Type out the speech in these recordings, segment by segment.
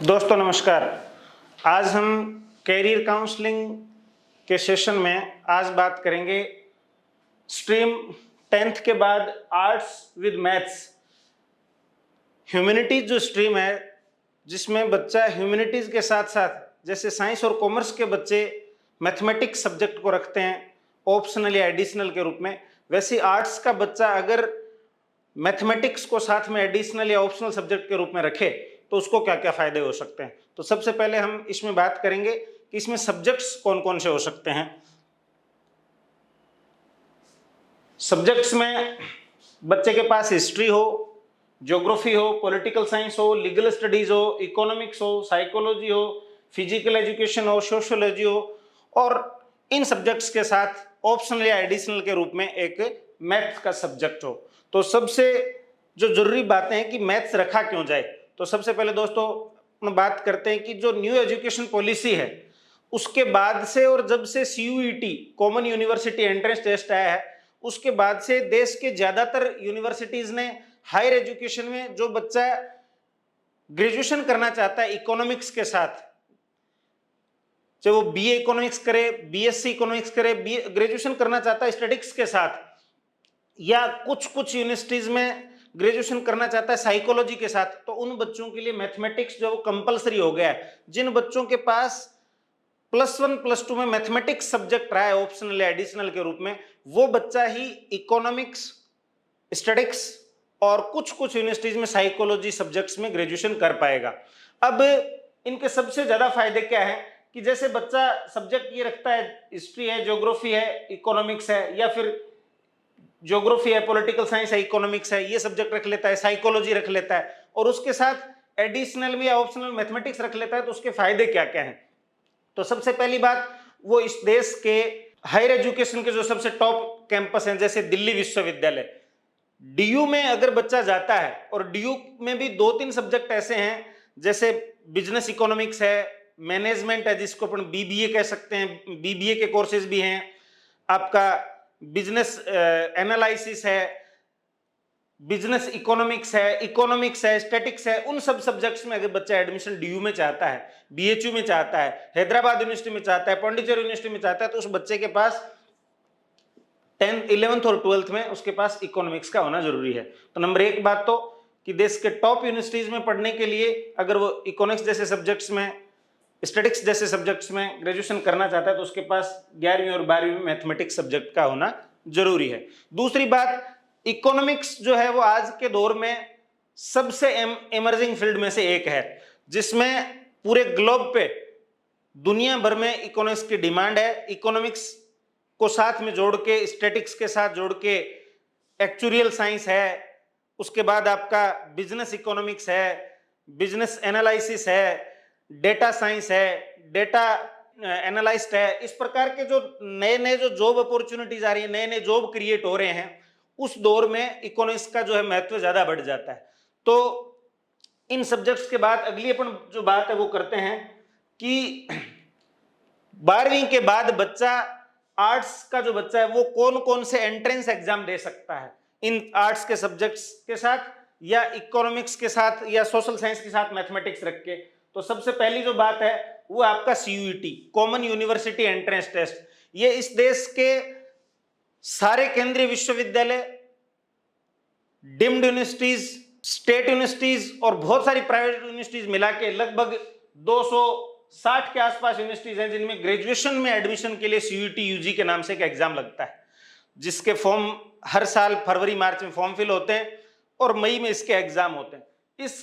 दोस्तों नमस्कार। आज हम कैरियर काउंसलिंग के सेशन में आज बात करेंगे स्ट्रीम 10th के बाद आर्ट्स विद मैथ्स। ह्यूमैनिटीज जो स्ट्रीम है जिसमें बच्चा ह्यूमैनिटीज के साथ साथ जैसे साइंस और कॉमर्स के बच्चे मैथमेटिक्स सब्जेक्ट को रखते हैं ऑप्शनल या एडिशनल के रूप में, वैसे आर्ट्स का बच्चा अगर मैथमेटिक्स को साथ में एडिशनल या ऑप्शनल सब्जेक्ट के रूप में रखे तो उसको क्या क्या फायदे हो सकते हैं। तो सबसे पहले हम इसमें बात करेंगे कि इसमें सब्जेक्ट्स कौन कौन से हो सकते हैं। सब्जेक्ट्स में बच्चे के पास हिस्ट्री हो, ज्योग्राफी हो, पॉलिटिकल साइंस हो, लीगल स्टडीज हो, इकोनॉमिक्स हो, साइकोलॉजी हो, फिजिकल एजुकेशन हो, सोशियोलॉजी हो, और इन सब्जेक्ट्स के साथ ऑप्शनल या एडिशनल के रूप में एक मैथ्स का सब्जेक्ट हो। तो सबसे जो जरूरी बातें हैं कि मैथ्स रखा क्यों जाए, तो सबसे पहले दोस्तों बात करते हैं कि जो न्यू एजुकेशन पॉलिसी है उसके बाद से और जब से CUET common university entrance test आया है उसके बाद से देश के ज्यादातर यूनिवर्सिटीज ने हायर एजुकेशन में जो बच्चा ग्रेजुएशन करना चाहता है इकोनॉमिक्स के साथ, चाहे वो BA इकोनॉमिक्स करे, BSc इकोनॉमिक्स करे, ग्रेजुएशन करना चाहता है स्टैटिस्टिक्स के साथ, या कुछ यूनिवर्सिटीज में ग्रेजुएशन करना चाहता है साइकोलॉजी के साथ, तो उन बच्चों के लिए मैथमेटिक्स जो कंपलसरी हो गया है। जिन बच्चों के पास +1 +2 में मैथमेटिक्स सब्जेक्ट रहा है ऑप्शनल या एडिशनल के रूप में, वो बच्चा ही इकोनॉमिक्स, स्टैटिस्टिक्स और कुछ यूनिवर्सिटीज में साइकोलॉजी सब्जेक्ट्स में ग्रेजुएशन कर पाएगा। अब इनके सबसे ज्यादा फायदे क्या है कि जैसे बच्चा सब्जेक्ट ये रखता है, हिस्ट्री है, ज्योग्राफी है, इकोनॉमिक्स है, या फिर ज्योग्राफी है, पॉलिटिकल साइंस है, इकोनॉमिक्स है, ये सब्जेक्ट रख लेता है, साइकोलॉजी रख लेता है और उसके साथ एडिशनल में या ऑप्शनल मैथमेटिक्स रख लेता है, तो उसके फायदे क्या क्या हैं। तो सबसे पहली बात, वो इस देश के हायर एजुकेशन के जो सबसे टॉप कैंपस हैं जैसे दिल्ली विश्वविद्यालय, DU में अगर बच्चा जाता है, और DU में भी 2-3 सब्जेक्ट ऐसे हैं जैसे बिजनेस इकोनॉमिक्स है, मैनेजमेंट है जिसको अपन BBA कह सकते हैं, BBA के कोर्सेज भी हैं, आपका बिजनेस एनालिसिस है, बिजनेस इकोनॉमिक्स है, स्टैटिक्स है, उन सब सब्जेक्ट्स में अगर बच्चा एडमिशन DU में चाहता है, BHU में चाहता है, हैदराबाद यूनिवर्सिटी में चाहता है, पांडिचेरी यूनिवर्सिटी में चाहता है, तो उस बच्चे के पास 10th 11th और 12th में उसके पास इकोनॉमिक्स का होना जरूरी है। तो नंबर 1 बात तो कि देश के टॉप यूनिवर्सिटीज में पढ़ने के लिए अगर वो इकोनॉमिक्स जैसे सब्जेक्ट्स में, स्टैटिस्टिक्स जैसे सब्जेक्ट्स में ग्रेजुएशन करना चाहता है तो उसके पास 11वीं और 12वीं में मैथमेटिक्स सब्जेक्ट का होना जरूरी है। दूसरी बात, इकोनॉमिक्स जो है वो आज के दौर में सबसे इमर्जिंग फील्ड में से एक है जिसमें पूरे ग्लोब पे दुनिया भर में इकोनॉमिक्स की डिमांड है। इकोनॉमिक्स को साथ में जोड़ के, स्टैटिस्टिक्स के साथ जोड़ के एक्चुरियल साइंस है, उसके बाद आपका बिजनेस इकोनॉमिक्स है, बिजनेस एनालिसिस है, डेटा साइंस है, डेटा एनालिस्ट है। इस प्रकार के जो नए जो जॉब अपॉर्चुनिटीज आ रही है, नए जॉब क्रिएट हो रहे हैं, उस दौर में इकोनॉमिक्स का जो है महत्व ज्यादा बढ़ जाता है। तो इन सब्जेक्ट्स के बाद अगली अपन जो बात है वो करते हैं कि 12वीं के बाद बच्चा, आर्ट्स का जो बच्चा है वो कौन कौन से एंट्रेंस एग्जाम दे सकता है इन आर्ट्स के सब्जेक्ट्स के साथ, या इकोनॉमिक्स के साथ, या सोशल साइंस के साथ मैथमेटिक्स रख के। तो सबसे पहली जो बात है वो आपका CUET common university entrance test. ये इस देश के सारे केंद्रीय विश्वविद्यालय, डिम्ड यूनिवर्सिटीज, स्टेट यूनिवर्सिटीज और बहुत सारी प्राइवेट यूनिवर्सिटीज मिला के लगभग 260 के आसपास यूनिवर्सिटीज हैं जिनमें ग्रेजुएशन में एडमिशन के लिए CUET UG के नाम से एक एग्जाम लगता है, जिसके फॉर्म हर साल फरवरी मार्च में फॉर्म फिल होते हैं और मई में इसके एग्जाम होते हैं। इस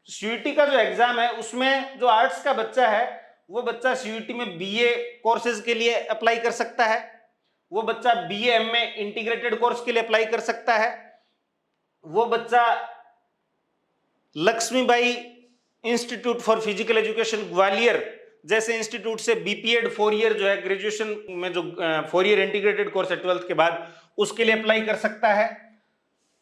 CUET का जो एग्जाम है उसमें जो आर्ट्स का बच्चा है वो बच्चा CUET में BA कोर्सेज के लिए अप्लाई कर सकता है, वो बच्चा BA MA इंटीग्रेटेड कोर्स के लिए अप्लाई कर सकता है, वो बच्चा Lakshmibai institute for physical education Gwalior जैसे इंस्टीट्यूट से BPEd 4 ईयर जो है ग्रेजुएशन में जो 4 ईयर इंटीग्रेटेड कोर्स है 12th के बाद, उसके लिए अप्लाई कर सकता है।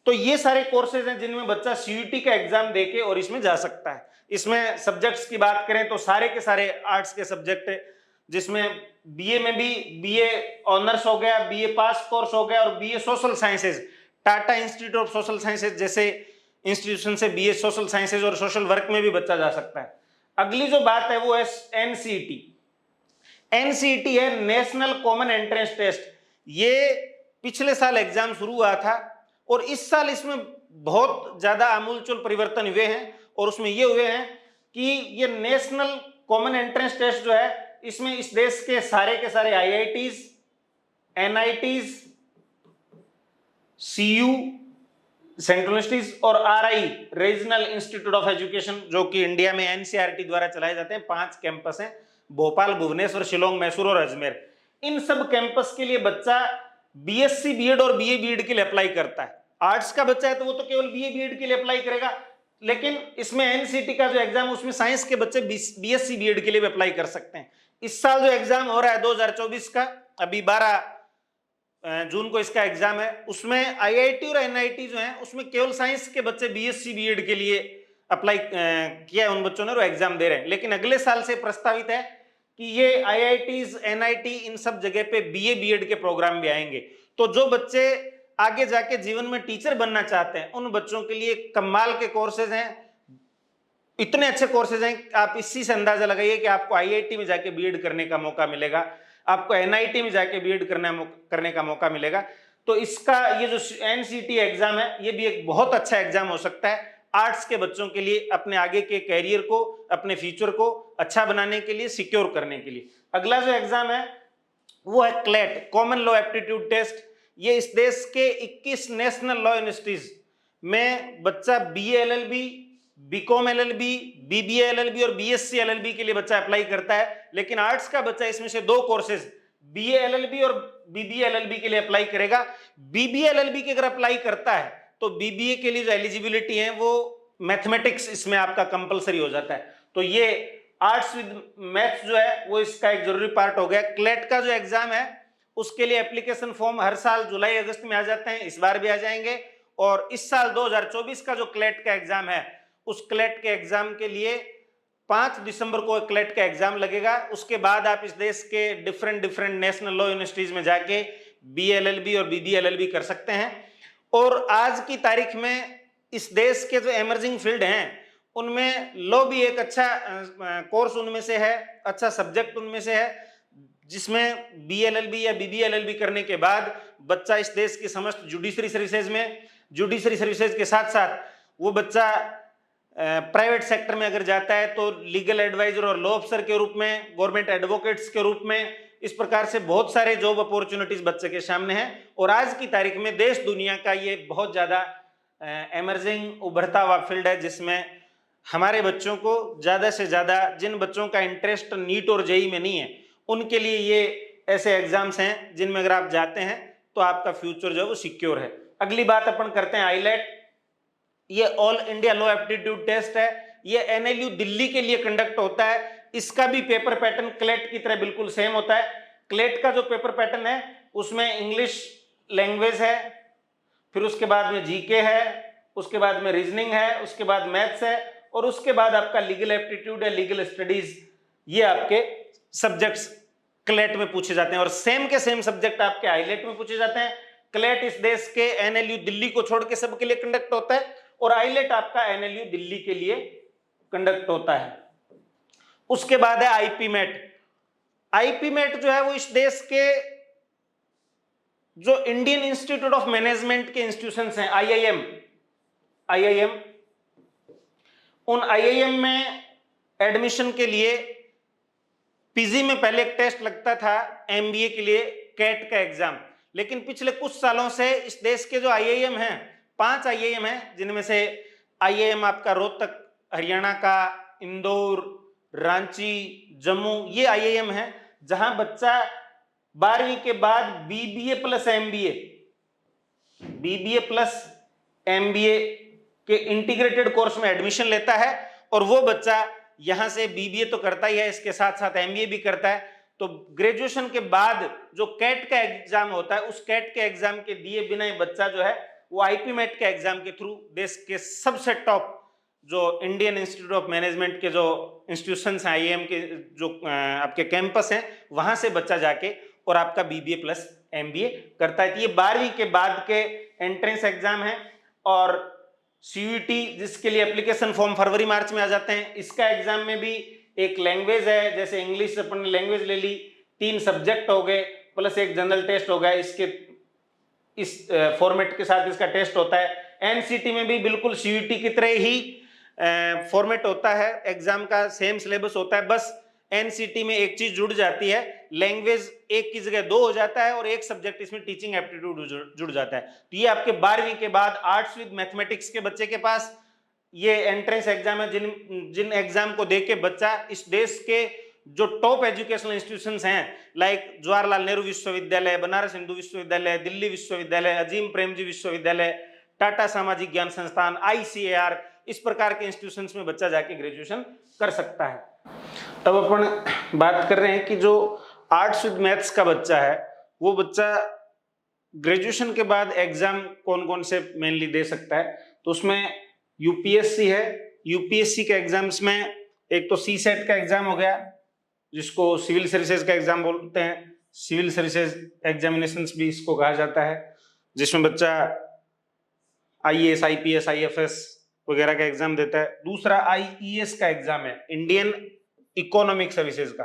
तो ये सारे कोर्सेज हैं जिनमें बच्चा CUET का एग्जाम देके और इसमें जा सकता है। इसमें सब्जेक्ट्स की बात करें तो सारे के सारे आर्ट्स के सब्जेक्ट है, जिसमें BA में भी BA ऑनर्स हो गया, BA पास कोर्स हो गया, और BA social sciences, Tata institute of social sciences जैसे इंस्टीट्यूशन से बीए सोशल साइंसेज और सोशल वर्क में भी बच्चा जा सकता है। अगली जो बात है वो है एनसीईटी। एनसीईटी है नेशनल कॉमन एंट्रेंस टेस्ट। ये पिछले साल एग्जाम शुरू हुआ था और इस साल इसमें बहुत ज्यादा आमूलचूल परिवर्तन हुए हैं, और उसमें ये हुए हैं कि ये नेशनल कॉमन एंट्रेंस टेस्ट जो है, इसमें इस देश के सारे IITs, NITs, CU central universities और RI regional institute of education, जो कि इंडिया में एनसीईआरटी द्वारा चलाए जाते हैं, 5 कैंपस हैं, भोपाल, भुवनेश्वर, शिलोंग, मैसूर और अजमेर। इन सब कैंपस के लिए बच्चा बीएससी बीएड और बीए बीएड के लिए अप्लाई करता है। आर्ट्स का बच्चा है तो वो तो केवल बीए बीएड के लिए अप्लाई करेगा, लेकिन इसमें एनसीईटी का जो एग्जाम है उसमें साइंस के बच्चे बीएससी बीएड के लिए भी अप्लाई कर सकते हैं। इस साल जो एग्जाम हो रहा है 2024 का, अभी 12 जून को इसका एग्जाम है, उसमें आईआईटी और एनआईटी जो है उसमें केवल साइंस के बच्चे बीएससी बीएड के लिए अप्लाई किया है उन बच्चों ने, वो एग्जाम दे रहे हैं। लेकिन अगले साल से प्रस्तावित है कि ये आईआईटीज, एनआईटी, इन सब जगह पे बीए बीएड के प्रोग्राम भी आएंगे। तो जो बच्चे आगे जाके जीवन में टीचर बनना चाहते हैं उन बच्चों के लिए कमाल के कोर्सेज हैं, इतने अच्छे कोर्सेज हैं, आप इसी से अंदाजा लगाइए कि आपको आईआईटी में जाके बीएड करने का मौका मिलेगा, आपको एनआईटी में जाके बीएड करने का मौका मिलेगा। तो इसका ये जो एनसीईटी एग्जाम है ये भी एक बहुत अच्छा एग्जाम हो सकता है आर्ट्स के बच्चों के लिए, अपने आगे के कैरियर को, अपने फ्यूचर को अच्छा बनाने के लिए, सिक्योर करने के लिए। अगला जो एग्जाम है वो है CLAT, common law aptitude test. ये इस देश के 21 नेशनल लॉ यूनिवर्सिटीज में बच्चा BA LLB, BCom LLB, BBA LLB और बीएससी एलएलबी के लिए बच्चा अप्लाई करता है। लेकिन आर्ट्स का बच्चा इसमें से 2 कोर्सेज बीए एलएलबी और बीबीए एलएलबी के लिए अप्लाई करेगा। बीबीए एलएलबी के अगर अप्लाई करता है तो बीबीए के लिए जो एलिजिबिलिटी है वो मैथमेटिक्स इसमें आपका कंपलसरी हो जाता है। तो ये आर्ट्स विद मैथ्स जो है वो इसका एक जरूरी पार्ट हो गया। क्लेट का जो एग्जाम है उसके लिए एप्लीकेशन फॉर्म हर साल जुलाई अगस्त में आ जाते हैं, इस बार भी आ जाएंगे। और इस साल 2024 का जो क्लेट का एग्जाम है उस क्लेट के एग्जाम के लिए 5 दिसंबर को क्लेट का एग्जाम लगेगा। उसके बाद आप इस देश के डिफरेंट नेशनल लॉ यूनिवर्सिटीज में जाके बीएलएलबी और बीबीएलएलबी कर सकते हैं। और आज की तारीख में इस देश के जो एमर्जिंग फील्ड हैं उनमें लॉ भी एक अच्छा कोर्स उनमें से है, अच्छा सब्जेक्ट उनमें से है, जिसमें बीएलएलबी या बीबीएलएलबी करने के बाद बच्चा इस देश की समस्त जुडिशरी सर्विसेज के साथ साथ वो बच्चा प्राइवेट सेक्टर में अगर जाता है तो लीगल एडवाइजर और लॉ अफसर के रूप में, गवर्नमेंट एडवोकेट्स के रूप में, इस प्रकार से बहुत सारे जॉब अपॉर्चुनिटीज बच्चे के सामने हैं। और आज की तारीख में देश दुनिया का ये बहुत ज्यादा एमर्जिंग उभरता हुआ फील्ड है, जिसमें हमारे बच्चों को ज्यादा से ज्यादा, जिन बच्चों का इंटरेस्ट नीट और जेईई में नहीं है उनके लिए ये ऐसे एग्जाम्स हैं जिनमें अगर आप जाते हैं तो आपका फ्यूचर जो है वो सिक्योर है। अगली बात अपन करते हैं आईलेट। ये all India law aptitude test है, ये एनएलयू दिल्ली के लिए कंडक्ट होता है। इसका भी पेपर पैटर्न क्लेट की तरह बिल्कुल सेम होता है। क्लेट का जो पेपर पैटर्न है उसमें इंग्लिश लैंग्वेज है, फिर उसके बाद में जीके है, उसके बाद में रीजनिंग है, उसके बाद मैथ्स है और उसके बाद आपका लीगल एप्टीट्यूड है, लीगल स्टडीज। ये आपके सब्जेक्ट्स क्लेट में पूछे जाते हैं और सेम के सेम सब्जेक्ट आपके आईलेट में पूछे जाते हैं। क्लेट इस देश के एनएलयू दिल्ली को छोड़ के सबके लिए कंडक्ट होता है और आईलेट आपका एनएलयू दिल्ली के लिए कंडक्ट होता है। उसके बाद है आईपीमेट। आईपीमेट जो है वो इस देश के जो इंडियन इंस्टीट्यूट ऑफ मैनेजमेंट के इंस्टीट्यूशंस हैं, आईआईएम, उन आईआईएम में एडमिशन के लिए पीजी में पहले एक टेस्ट लगता था, एमबीए के लिए कैट का एग्जाम। लेकिन पिछले कुछ सालों से इस देश के जो आईआईएम हैं, 5 आईआईएम हैं, जिनमें से आईआईएम आपका रोहतक हरियाणा का, इंदौर, रांची, जम्मू, ये आईआईएम हैं जहां बच्चा 12वीं के बाद बीबीए प्लस एमबीए के इंटीग्रेटेड कोर्स में एडमिशन लेता है और वो बच्चा यहां से बीबीए तो करता ही है, इसके साथ साथ एमबीए भी करता है। तो ग्रेजुएशन के बाद जो कैट का एग्जाम होता है उस कैट के एग्जाम के दिए बिना ही बच्चा जो है वो आईपीमेट के एग्जाम के थ्रू देश के सबसे टॉप जो इंडियन इंस्टीट्यूट ऑफ मैनेजमेंट के जो इंस्टीट्यूशंस हैं, आईआईएम के जो आपके कैंपस हैं, वहां से बच्चा जाके और आपका बीबीए प्लस एमबीए करता है। तो ये 12वीं के बाद के एंट्रेंस एग्जाम है और सीयूईटी जिसके लिए एप्लीकेशन फॉर्म फरवरी मार्च में आ जाते हैं, इसका एग्जाम में भी एक लैंग्वेज है, जैसे इंग्लिश अपन ने लैंग्वेज ले ली, 3 सब्जेक्ट हो गए प्लस एक जनरल टेस्ट हो गया, इसके इस फॉर्मेट के साथ इसका टेस्ट होता है। एनसीटी में भी बिल्कुल सीयूईटी की तरह ही फॉर्मेट होता है, एग्जाम का सेम सिलेबस होता है, बस एनसीटी में एक चीज जुड़ जाती है, लैंग्वेज एक की जगह 2 हो जाता है और एक सब्जेक्ट इसमें टीचिंग एप्टीट्यूड जुड़ जाता है। तो ये आपके 12वीं के बाद आर्ट्स विद मैथमेटिक्स के बच्चे के पास ये एंट्रेंस एग्जाम है, जिन एग्जाम को देख के बच्चा इस देश के जो टॉप एजुकेशनल इंस्टीट्यूशंस हैं लाइक जवाहरलाल नेहरू विश्वविद्यालय, बनारस हिंदू विश्वविद्यालय, दिल्ली विश्वविद्यालय, अजीम प्रेमजी विश्वविद्यालय, टाटा सामाजिक ज्ञान संस्थान, ICAR, इस प्रकार के इंस्टीट्यूशंस में बच्चा जाके ग्रेजुएशन कर सकता है। अब अपन बात कर रहे हैं कि जो आर्ट्स विद मैथ्स का बच्चा है वो बच्चा ग्रेजुएशन के बाद एग्जाम कौन कौन से मेनली दे सकता है, तो उसमें यूपीएससी है। यूपीएससी के एग्जाम्स में एक तो सीसेट का एग्जाम हो गया जिसको सिविल सर्विसेज का एग्जाम बोलते हैं, सिविल सर्विसेज एग्जामिनेशंस भी इसको कहा जाता है, जिसमें बच्चा IAS, IPS, IFS वगैरह का एग्जाम देता है। दूसरा IES का एग्जाम है, इंडियन इकोनॉमिक सर्विसेज का।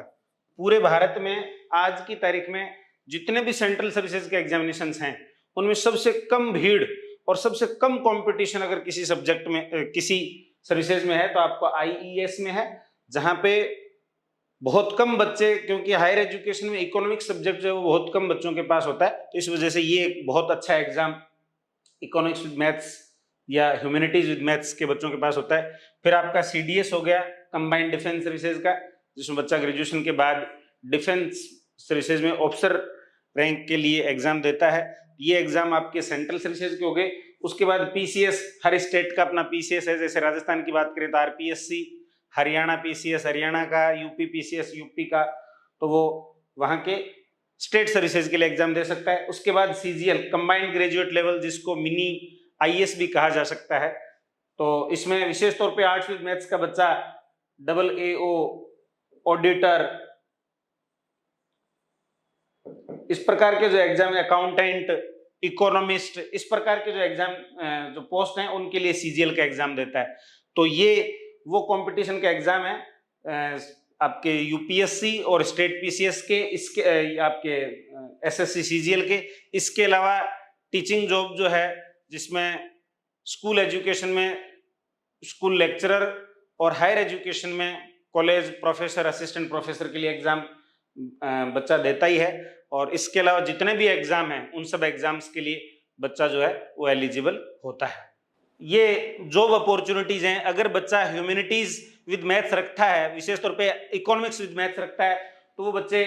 पूरे भारत में आज की तारीख में जितने भी सेंट्रल सर्विसेज के एग्जामिनेशंस हैं उनमें सबसे कम भीड़ और सबसे कम कंपटीशन अगर किसी सब्जेक्ट में किसी सर्विसेज में है तो आपको IES में है, जहां पे बहुत कम बच्चे, क्योंकि हायर एजुकेशन में इकोनॉमिक सब्जेक्ट जो है वो बहुत कम बच्चों के पास होता है, तो इस वजह से ये एक बहुत अच्छा एग्जाम इकोनॉमिक्स विद मैथ्स या ह्यूमैनिटीज विद मैथ्स के बच्चों के पास होता है। फिर आपका CDS हो गया, कंबाइंड डिफेंस सर्विसेज का, जिसमें बच्चा ग्रेजुएशन के बाद डिफेंस सर्विसेज में ऑफिसर रैंक के लिए एग्जाम देता है। ये एग्जाम आपके सेंट्रल सर्विसेज के हो गए। उसके बाद PCS, हर स्टेट का अपना PCS है, जैसे राजस्थान की बात करें तो RPSC, हरियाणा PCS हरियाणा का, यूपी PCS यूपी का, तो वो वहां के स्टेट सर्विसेज के लिए एग्जाम दे सकता है। उसके बाद CGL, कंबाइंड ग्रेजुएट लेवल, जिसको मिनी IS भी कहा जा सकता है, तो इसमें विशेष तौर पे आर्ट्स विद मैथ्स का बच्चा AAO, ऑडिटर, इस प्रकार के जो एग्जाम, अकाउंटेंट, इकोनॉमिस्ट, इस प्रकार के जो एग्जाम जो पोस्ट हैं उनके लिए CGL का एग्जाम देता है। तो ये वो कंपटीशन का एग्जाम है आपके UPSC और स्टेट PCS के, इसके आपके SSC CGL के। इसके अलावा टीचिंग जॉब जो है, जिसमें स्कूल एजुकेशन में स्कूल लेक्चरर और हायर एजुकेशन में कॉलेज प्रोफेसर, असिस्टेंट प्रोफेसर के लिए एग्जाम बच्चा देता ही है। और इसके अलावा जितने भी एग्जाम हैं उन सब एग्जाम्स के लिए बच्चा जो है वो एलिजिबल होता है। ये जॉब अपॉर्चुनिटीज हैं। अगर बच्चा ह्यूमैनिटीज विद मैथ्स रखता है, विशेष तौर पे इकोनॉमिक्स विद मैथ्स रखता है, तो वो बच्चे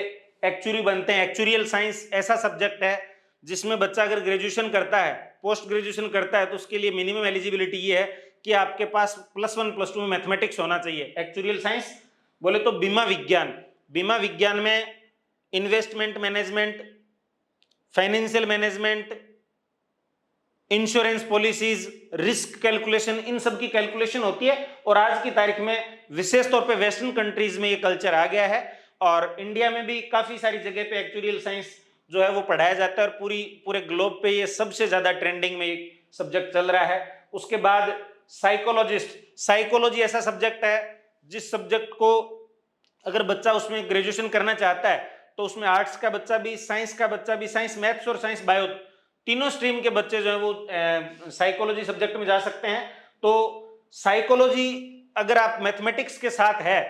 एक्चुअरी बनते हैं। एक्चुरियल साइंस ऐसा सब्जेक्ट है जिसमें बच्चा अगर ग्रेजुएशन करता है, पोस्ट ग्रेजुएशन करता है, तो उसके लिए मिनिमम एलिजिबिलिटी ये है कि आपके पास +1 +2 में मैथमेटिक्स होना चाहिए। एक्चुरियल साइंस बोले तो बीमा विज्ञान, बीमा विज्ञान में investment management, financial management, insurance policies, risk calculation, इन सब की कैलकुलेशन होती है। और आज की तारीख में विशेष तौर पे वेस्टर्न कंट्रीज में ये कल्चर आ गया है और इंडिया में भी काफी सारी जगह पे एक्चुरियल साइंस जो है वो पढ़ाया जाता है और पूरे ग्लोब पे ये सबसे ज्यादा ट्रेंडिंग में एक सब्जेक्ट चल रहा है। उसके बाद साइकोलॉजिस्ट, साइकोलॉजी ऐसा सब्जेक्ट है जिस सब्जेक्ट को अगर बच्चा उसमें ग्रेजुएशन करना चाहता है तो उसमें आर्ट्स का बच्चा भी, साइंस का बच्चा भी, साइंस मैथ्स और साइंस बायो, तीनों स्ट्रीम के बच्चे जो है वो साइकोलॉजी सब्जेक्ट में जा सकते हैं। तो साइकोलॉजी अगर आप मैथमेटिक्स के साथ है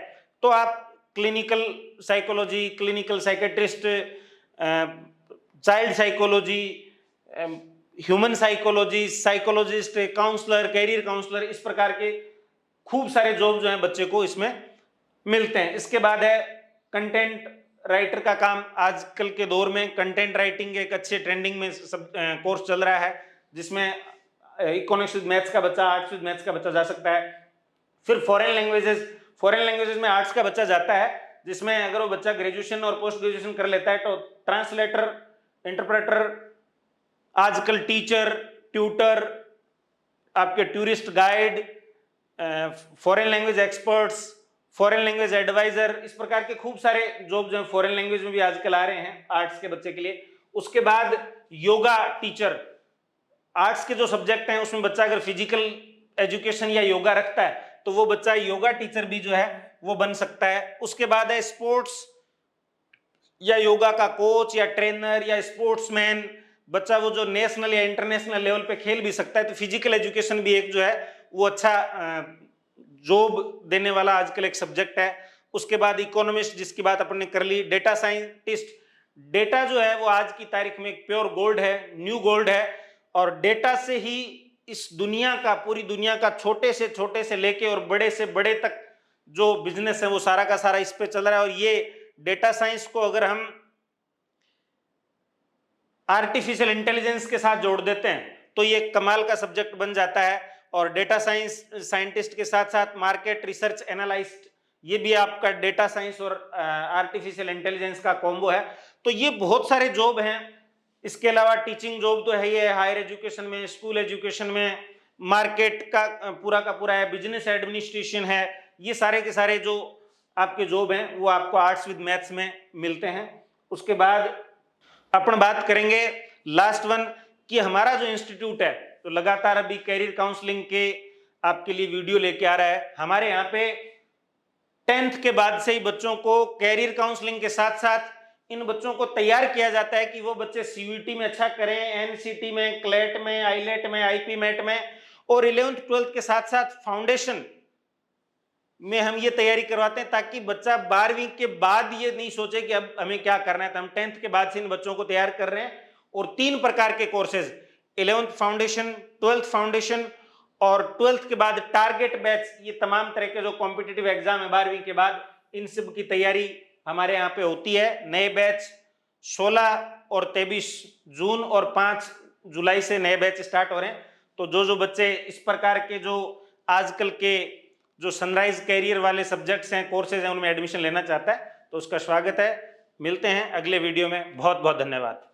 तो आप clinical psychology, clinical psychiatrist, child psychology, human psychology, psychologist, counsellor, career counsellor, इस प्रकार के खूब सारे जॉब जो हैं बच्चे को इसमें मिलते हैं। इसके बाद है कंटेंट राइटर का काम। आजकल के दौर में कंटेंट राइटिंग एक अच्छे ट्रेंडिंग में सब कोर्स चल रहा है, जिसमें इकोनॉमिक्स विद मैथ्स का बच्चा, आर्ट्स विद मैथ्स का बच्चा जा सकता है। फिर फॉरेन लैंग्वेजेस में आर्ट्स का बच्चा जाता है, जिसमें अगर वो बच्चा ग्रेजुएशन और पोस्ट ग्रेजुएशन कर लेता है तो ट्रांसलेटर, इंटरप्रेटर, आजकल टीचर, ट्यूटर, आपके tourist guide, foreign language experts, foreign language adviser, इस प्रकार के खूब सारे जॉब जो है फॉरेन लैंग्वेज में भी आजकल आ रहे हैं आर्ट्स के बच्चे के लिए। उसके बाद योगा टीचर, आर्ट्स के जो सब्जेक्ट हैं उसमें बच्चा अगर फिजिकल एजुकेशन या योगा रखता है तो वो बच्चा योगा टीचर भी जो है वो बन सकता है। उसके बाद है स्पोर्ट्स या योगा का कोच या ट्रेनर या स्पोर्ट्समैन, बच्चा वो जो नेशनल या इंटरनेशनल लेवल पे खेल भी सकता है। तो फिजिकल एजुकेशन भी एक जो है वो अच्छा जॉब देने वाला आजकल एक सब्जेक्ट है। उसके बाद इकोनॉमिस्ट जिसकी बात अपन ने कर ली, डेटा साइंटिस्ट, डेटा जो है वो आज की तारीख में एक प्योर गोल्ड है, न्यू गोल्ड है, और डेटा से ही इस दुनिया का, पूरी दुनिया का छोटे से लेके और बड़े से बड़े तक जो बिजनेस है वो सारा का सारा इस पे चल रहा है। और ये डेटा साइंस को अगर हम आर्टिफिशियल इंटेलिजेंस के साथ जोड़ देते हैं तो ये कमाल का सब्जेक्ट बन जाता है। और डेटा साइंस साइंटिस्ट के साथ साथ मार्केट रिसर्च एनालिस्ट, ये भी आपका डेटा साइंस और आर्टिफिशियल इंटेलिजेंस का कॉम्बो है। तो ये बहुत सारे जॉब हैं। इसके अलावा टीचिंग जॉब तो है ही है, हायर एजुकेशन में, स्कूल एजुकेशन में, मार्केट का पूरा है, बिजनेस एडमिनिस्ट्रेशन है, ये सारे के सारे जो आपके जॉब हैं वो आपको आर्ट्स विद मैथ्स में मिलते हैं। उसके बाद अपन बात करेंगे लास्ट वन कि हमारा जो इंस्टीट्यूट है तो लगातार अभी कैरियर काउंसलिंग के आपके लिए वीडियो लेके आ रहा है। हमारे यहाँ पे 10th के बाद से ही बच्चों को कैरियर काउंसलिंग के साथ साथ इन बच्चों को तैयार किया जाता है कि वो बच्चे सीयूईटी में अच्छा करें, एनसीटी में, क्लेट में, आईलेट में, आईपी मेट में, और 11th 12th के साथ साथ फाउंडेशन में हम ये तैयारी करवाते हैं ताकि बच्चा 12वीं के बाद ये नहीं सोचे कि अब हमें क्या करना है। तो हम 10th के बाद से इन बच्चों को तैयार कर रहे हैं। और 3 प्रकार के courses, 11th foundation, 12th foundation और 12th के बाद टारगेट बैच, ये तमाम तरह के जो कॉम्पिटिटिव एग्जाम है 12वीं के बाद, इन सब की तैयारी हमारे यहाँ पे होती है। नए बैच 16 और 23 जून और 5 जुलाई से नए बैच स्टार्ट हो रहे हैं। तो जो बच्चे इस प्रकार के जो आजकल के जो सनराइज कैरियर वाले सब्जेक्ट्स हैं, कोर्सेज हैं, उनमें एडमिशन लेना चाहता है तो उसका स्वागत है। मिलते हैं अगले वीडियो में। बहुत बहुत धन्यवाद।